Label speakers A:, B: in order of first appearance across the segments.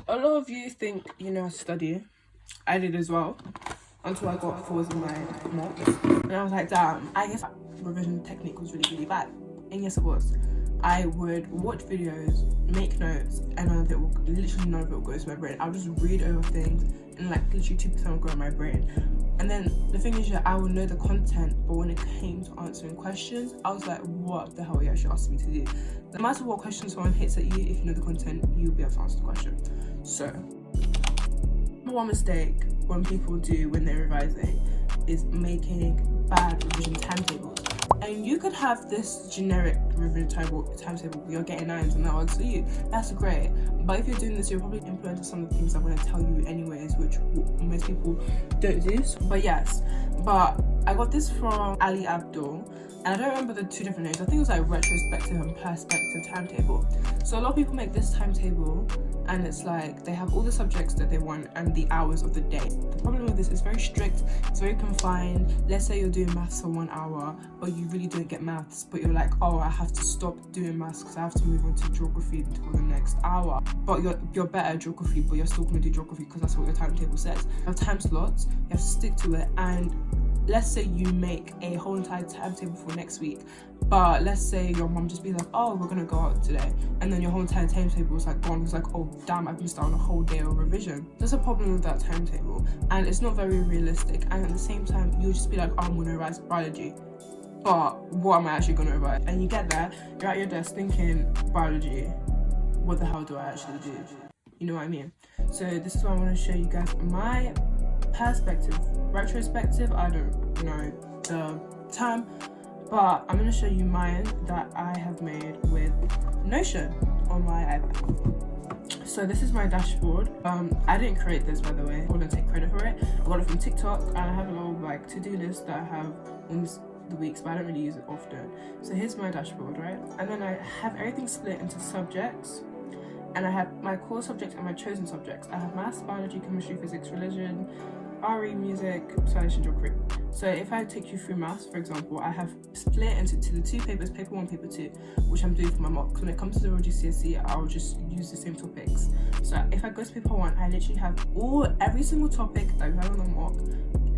A: A lot of you think you know how to study. I did as well, until I got 4s in my mocks. And I was like, damn, I guess revision technique was really, really bad. And yes, it was. I would watch videos, make notes, and none of it will go into my brain. I'll just read over things, and like literally 2% will go in my brain. And then the thing is that I would know the content, but when it came to answering questions, I was like, what the hell are you actually asking me to do? No matter what question someone hits at you, if you know the content, you'll be able to answer the question. So, number one mistake when people do when they're revising is making bad revision timetables. And you could have this generic revision timetable where you're getting 9s and that works for you. That's great. But if you're doing this, you're probably implementing some of the things I'm going to tell you anyways, which most people don't do. But yes, but I got this from Ali Abdul, and I don't remember the 2 different names. I think it was like retrospective and perspective timetable. So a lot of people make this timetable, and it's like they have all the subjects that they want and the hours of the day. The problem with this is very strict, it's very confined. Let's say you're doing maths for 1 hour, but you really don't get maths, but you're like, oh, I have to stop doing maths because I have to move on to geography for the next hour. But you're better at geography, but you're still going to do geography because that's what your timetable says. You have time slots, you have to stick to it, and let's say you make a whole entire timetable for next week, but let's say your mom just be like, oh, we're gonna go out today, and then your whole entire timetable is like gone. It's like, oh damn, I've missed out on a whole day of revision. There's a problem with that timetable, and it's not very realistic. And at the same time, you'll just be like, oh, I'm gonna revise biology, but what am I actually gonna revise? And you get there, you're at your desk thinking, biology, what the hell do I actually do? You know what I mean? So this is why I want to show you guys my perspective. Retrospective, I don't know the term, but I'm going to show you mine that I have made with Notion on my iPad. So this is my dashboard. I didn't create this, by the way. I wouldn't take credit for it. I got it from TikTok, and I have a little like to-do list that I have in the weeks, but I don't really use it often. So here's my dashboard, right? And then I have everything split into subjects, and I have my core subjects and my chosen subjects. I have maths, biology, chemistry, physics, religion, RE, music, Spanish and geography. So if I take you through maths, for example, I have split into the 2 papers, paper 1, paper 2, which I'm doing for my mocks. When it comes to the GCSE, I'll just use the same topics. So if I go to paper 1, I literally have every single topic that we have on the mock.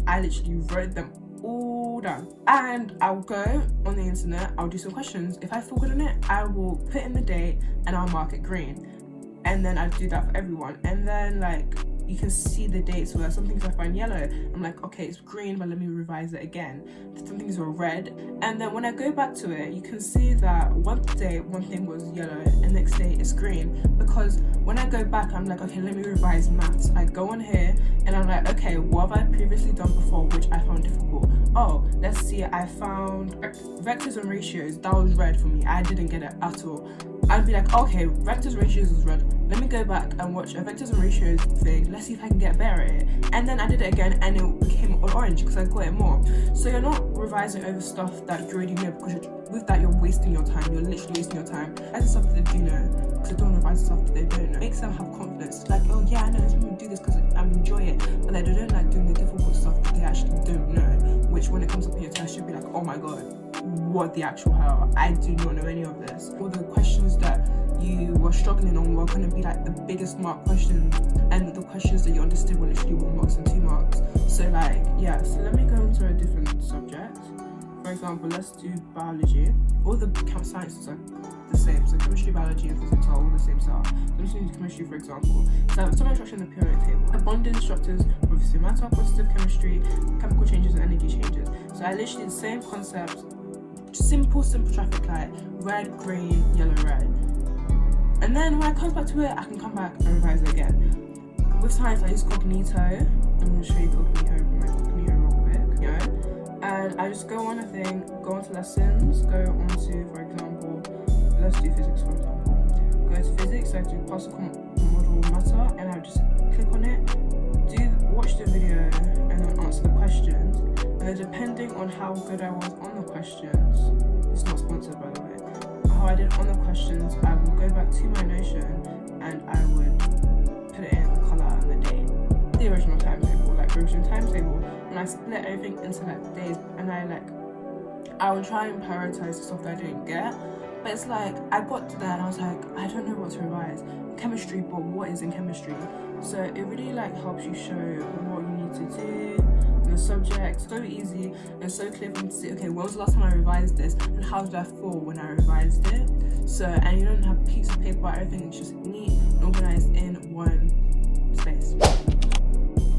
A: I literally wrote them all down, and I'll go on the internet, I'll do some questions. If I feel good on it, I will put in the date and I'll mark it green, and then I do that for everyone. And then like you can see the dates, so some things I find yellow, I'm like, okay, it's green, but let me revise it again. Some things were red, and then when I go back to it, you can see that one day one thing was yellow and next day it's green, because when I go back, I'm like, okay, let me revise maths. I go on here and I'm like, okay, what have I previously done before which I found difficult? Oh, let's see, I found vectors and ratios. That was red for me. I didn't get it at all. I'd be like, okay, vectors and ratios was red. Let me go back and watch a vectors and ratios thing. Let's see if I can get better at it. And then I did it again, and it became orange because I got it more. So you're not revising over stuff that you already know, because with that you're wasting your time. You're literally wasting your time. That's stuff that they do know, because they don't revise stuff that they don't know. Makes them have confidence. Like, oh yeah, I know, let me do this because I enjoy it. But like, they don't like doing the difficult stuff that they actually don't know. Which when it comes up in your test, you'll be like, oh my god, what the actual hell? I do not know any of this. All the questions that you were struggling on were going to be like the biggest mark questions, and the questions that you understood were literally 1 mark and 2 marks. So like, yeah, so let me go into a different subject. For example, let's do biology. All the sciences are the same, so chemistry, biology and physics are all the same. So let me do chemistry, for example. So some instruction in the periodic table. The bonding structures, obviously matter, positive chemistry, chemical changes and energy changes. So I literally the same concept, simple traffic light, red, green, yellow, red. And then when I come back to it, I can come back and revise it again. With science, I use Cognito. I'm going to show you my Cognito real quick. You know? And I just go on a thing, go onto lessons, go on to, for example, let's do physics, for example. Go to physics, I do particle model matter, and I just click on it, watch the video, and then answer the questions. And then depending on how good I was on the questions, it's not sponsored by the way, how I did on the questions, I will go back to my Notion and I would put it in the colour and the date. The original timetable, like revision timetable, and I split everything into like days, and I would try and prioritize the stuff that I didn't get, But it's like, I got to that and I was like, I don't know what to revise. Chemistry, but what is in chemistry? So it really like helps you show what you need to do in the subject. So easy and so clear for me to see, okay, when was the last time I revised this and how did I feel when I revised it? So, and you don't have a piece of paper, everything is just neat and organized in one space.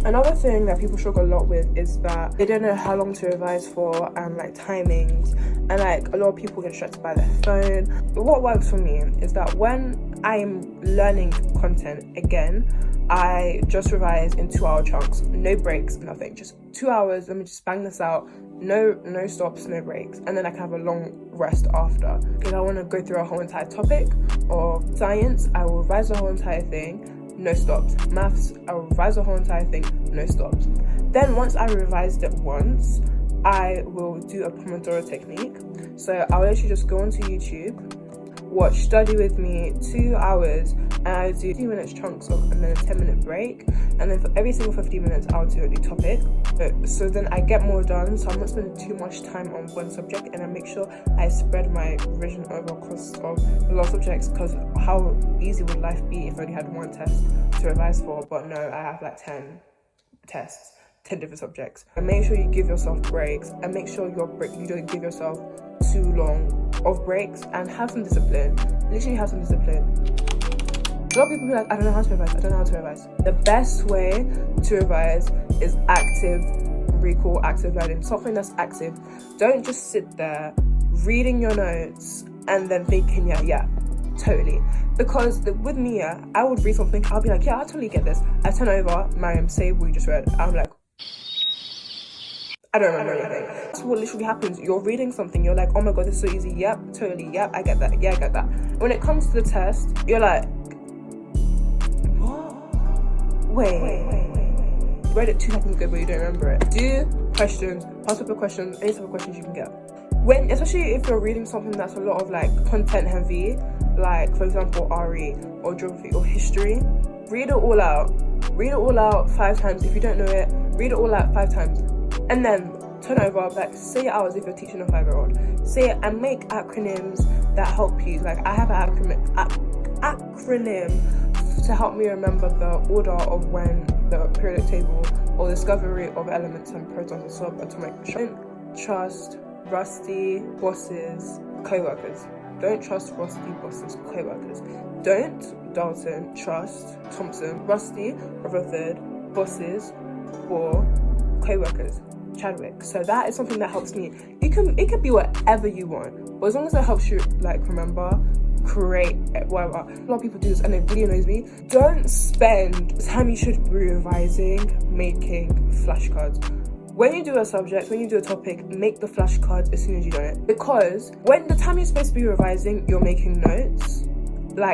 A: Another thing that people struggle a lot with is that they don't know how long to revise for and like timings, and like a lot of people get distracted by their phone. But what works for me is that when I'm learning content again, I just revise in 2-hour chunks, no breaks, nothing, just 2 hours. Let me just bang this out, no stops, no breaks, and then I can have a long rest after. If I want to go through a whole entire topic or science, I will revise the whole entire thing, no stops. Maths, I'll revise the whole entire thing, no stops. Then once I revised it once, I will do a Pomodoro technique. So I'll literally just go onto YouTube, watch Study With Me 2 hours, and I do 15 minutes chunks of, and then a 10-minute break, and then for every single 15 minutes I'll do a new topic. So then I get more done, so I'm not spending too much time on one subject, and I make sure I spread my revision over across of a lot of subjects, because how easy would life be if I only had one test to revise for? But no, I have like 10 tests, 10 different subjects. And make sure you give yourself breaks, and make sure you don't give yourself too long of breaks, and have some discipline. Literally have some discipline. A lot of people be like, I don't know how to revise. The best way to revise is active recall, active learning, something that's active. Don't just sit there reading your notes and then thinking, yeah, totally. Because with me, I would read something, I'll be like, yeah, I totally get this. I turn over, Mariam, say what you just read. I'm like, I don't remember anything. That's what literally happens. You're reading something, you're like, oh my god, this is so easy. Yep, totally. Yep, I get that. Yeah, I get that. When it comes to the test, you're like, what? Wait. You read it 2 seconds ago, but you don't remember it. Do questions, past paper questions, any type of questions you can get. Especially if you're reading something that's a lot of like content heavy, like for example RE or geography or history, read it all out. Read it all out 5 times. If you don't know it, read it all out 5 times. And then turn over, like say it out as if you're teaching a 5-year-old. Say it and make acronyms that help you. Like I have an acronym to help me remember the order of when the periodic table or discovery of elements and protons and subatomic. Don't trust rusty bosses, co-workers. Don't trust rusty bosses, co-workers. Don't, Dalton, trust Thompson, Rusty, Rutherford, bosses, or co-workers, Chadwick. So that is something that helps me. It could be whatever you want, but as long as it helps you like remember, create, whatever. A lot of people do this and it really annoys me. Don't spend the time you should be revising making flashcards. When you do a subject, when you do a topic, make the flashcards as soon as you do it. Because when the time you're supposed to be revising, you're making notes.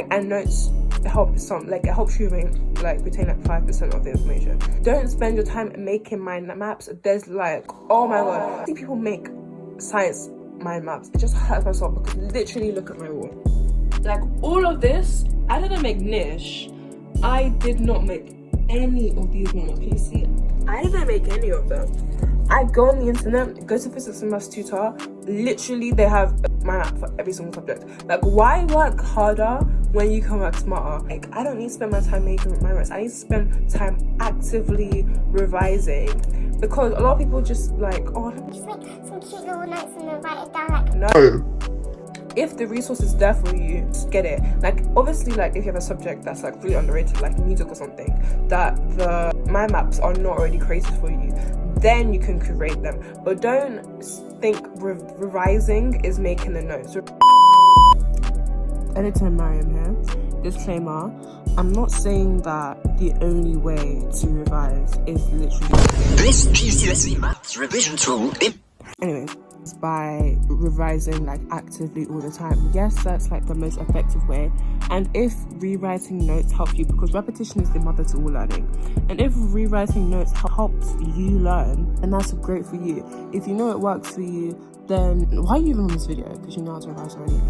A: And notes help it helps you retain 5% of the information. Don't spend your time making mind maps. There's oh my god, I see people make science mind maps. It just hurts my soul because literally look at my wall. All of this, I didn't make Nish. I did not make any of these ones. Can you see? I didn't make any of them. I go on the internet, go to physics and maths tutor. Literally, they have my map for every single subject. Why work harder when you can work smarter? I don't need to spend my time making my notes. I need to spend time actively revising. Because a lot of people just
B: just make some cute little notes and then write it down.
A: No. If the resource is there for you, just get it. Obviously, if you have a subject that's really underrated, like music or something, that the mind maps are not already created for you, then you can create them. But don't think revising is making the notes. Editor Mariam here. Disclaimer, I'm not saying that the only way to revise is literally
C: this GCSE maths revision tool.
A: Anyways, by revising actively all the time. Yes, that's the most effective way. And if rewriting notes help you, because repetition is the mother to all learning, and if rewriting notes helps you learn, then that's great for you. If you know it works for you, then why are you even on this video? Because you know how to revise already.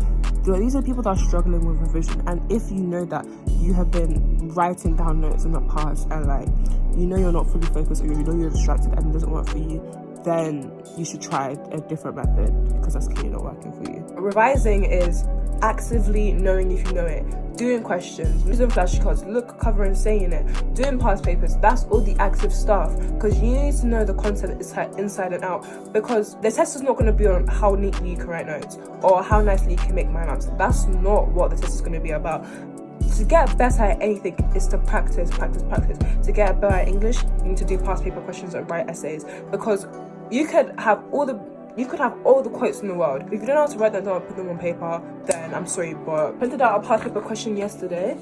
A: These are people that are struggling with revision, and if you know that you have been writing down notes in the past and you know you're not fully focused, or you know you're distracted and it doesn't work for you, then you should try a different method because that's clearly not working for you. Revising is actively knowing if you know it, doing questions, using flashcards, look, cover and saying it, doing past papers. That's all the active stuff, because you need to know the content inside and out, because the test is not going to be on how neatly you can write notes or how nicely you can make mind maps. That's not what the test is going to be about. To get better at anything is to practice. To get better at English, you need to do past paper questions and write essays, because you could have all the quotes in the world. If you don't know how to write them down and put them on paper, then I'm sorry, but printed out a past paper question yesterday,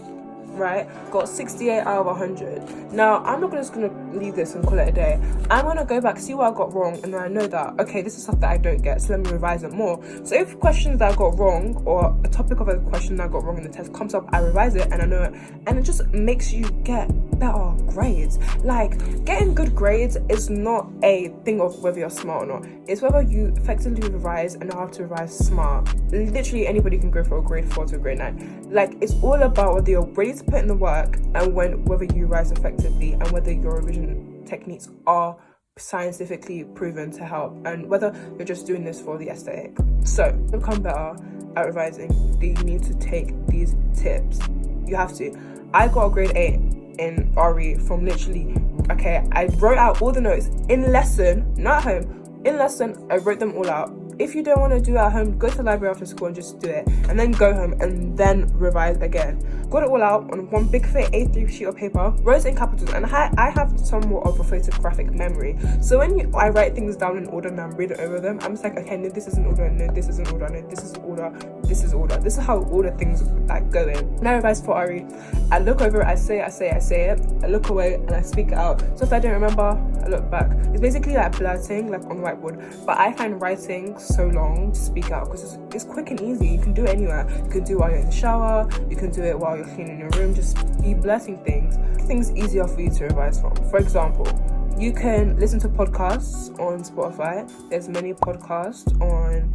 A: right? Got 68 out of 100. Now, I'm not just going to leave this and call it a day. I'm going to go back, see what I got wrong, and then I know that, okay, this is stuff that I don't get, so let me revise it more. So if questions that I got wrong, or a topic of a question that I got wrong in the test comes up, I revise it and I know it, and it just makes you get better grades. Like, getting good grades is not a thing of whether you're smart or not. It's whether you effectively revise and know how to revise smart. Literally anybody can go from a grade 4 to a grade 9. Like, it's all about whether you're ready to put in the work, and whether you revise effectively, and whether your revision techniques are scientifically proven to help, and whether you're just doing this for the aesthetic. So, to become better at revising, you need to take these tips. You have to. I got a grade 8 in RE from literally, okay, I wrote out all the notes in lesson, not at home, in lesson, I wrote them all out. If you don't want to do it at home, go to the library after school and just do it, and then go home and then revise again. Got it all out on one big thick A3 sheet of paper, wrote it in capitals, and I have somewhat of a photographic memory. So when I write things down in order and I'm reading over them, I'm just like, okay, no, this is in order, no, this is in order, no, this is order, this is order. This is how order things like go in. When I revise for RE, I look over it, I say it, I look away and I speak it out. So if I don't remember, I look back. It's basically like blurting, like on the whiteboard, but I find writing so long to speak out because it's quick and easy. You can do it anywhere. You can do it while you're in the shower, you can do it while you're cleaning your room, just be blurting things easier for you to revise from. For example, you can listen to podcasts on Spotify. There's many podcasts on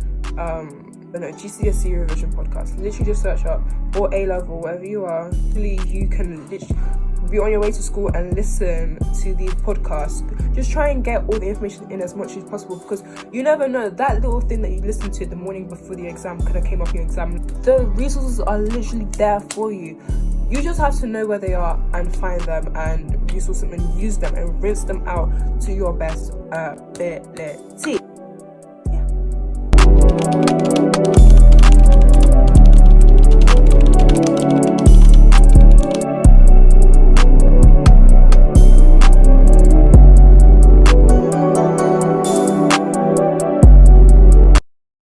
A: GCSE revision podcast. Literally just search up, or A level, wherever you are. Literally, you can literally be on your way to school and listen to these podcasts. Just try and get all the information in as much as possible, because you never know, that little thing that you listened to the morning before the exam could have came up in your exam. The resources are literally there for you. You just have to know where they are and find them and resource them and use them and rinse them out to your best ability.